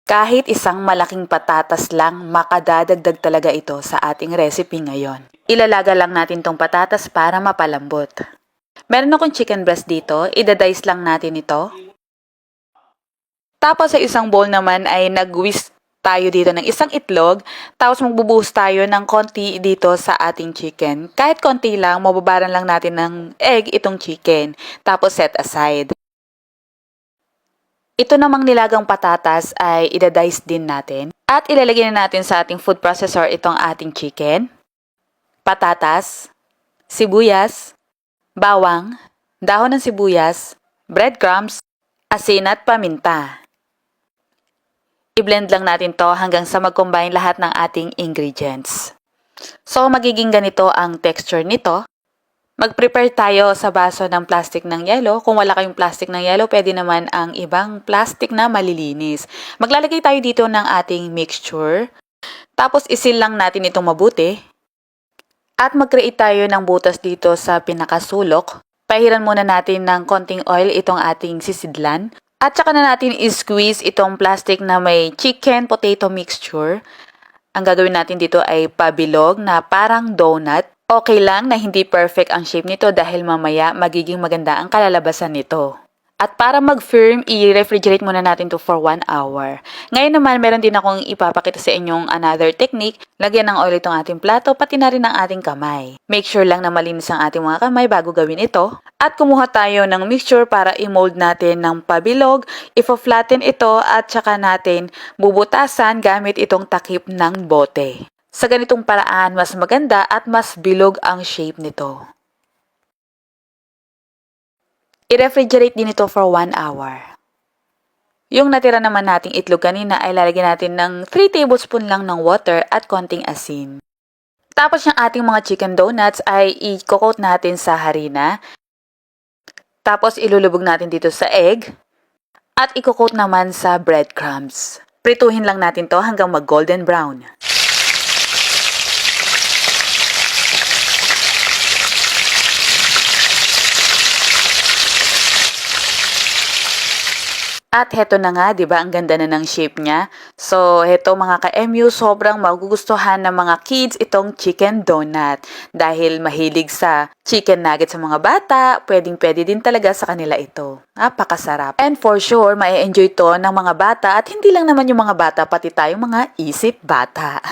Kahit isang malaking patatas lang, makadadagdag talaga ito sa ating recipe ngayon. Ilalaga lang natin tong patatas para mapalambot. Meron akong chicken breast dito, idadice lang natin ito. Tapos sa isang bowl naman ay nag-whisk tayo dito ng isang itlog, tapos magbubuhos tayo ng konti dito sa ating chicken. Kahit konti lang, mababaran lang natin ng egg itong chicken, tapos set aside. Ito namang nilagang patatas ay idadice din natin at ilalagay na natin sa ating food processor itong ating chicken, patatas, sibuyas, bawang, dahon ng sibuyas, breadcrumbs, asin at paminta. I-blend lang natin to hanggang sa mag-combine lahat ng ating ingredients. So, magiging ganito ang texture nito. Mag-prepare tayo sa baso ng plastic ng yelo. Kung wala kayong plastic ng yelo, pwede naman ang ibang plastic na malilinis. Maglalagay tayo dito ng ating mixture. Tapos, isil lang natin itong mabuti. At mag-create tayo ng butas dito sa pinakasulok. Pahiran muna natin ng konting oil itong ating sisidlan. At saka na natin i-squeeze itong plastic na may chicken potato mixture. Ang gagawin natin dito ay pabilog na parang donut. Okay lang na hindi perfect ang shape nito dahil mamaya magiging maganda ang kalalabasan nito. At para mag-firm, i-refrigerate muna natin to for 1 hour. Ngayon naman, meron din akong ipapakita sa inyong another technique. Lagyan ng oil itong ating plato, pati na rin ang ating kamay. Make sure lang na malinis ang ating mga kamay bago gawin ito. At kumuha tayo ng mixture para i-mold natin ng pabilog. Ifo-flatten ito at saka natin bubutasan gamit itong takip ng bote. Sa ganitong paraan, mas maganda at mas bilog ang shape nito. I-refrigerate din ito for 1 hour. Yung natira naman nating itlog kanina ay lalagyan natin ng 3 tablespoon lang ng water at konting asin. Tapos yung ating mga chicken donuts ay i-coat natin sa harina. Tapos ilulubog natin dito sa egg. At i-coat naman sa breadcrumbs. Prituhin lang natin to hanggang mag-golden brown. At heto na nga, 'di ba? Ang ganda na ng shape niya. So, heto mga ka-MU, sobrang magugustuhan ng mga kids itong chicken donut dahil mahilig sa chicken nugget sa mga bata, pwedeng-pwede din talaga sa kanila ito. Napakasarap. And for sure, ma-enjoy to ng mga bata at hindi lang naman yung mga bata, pati tayong mga isip bata.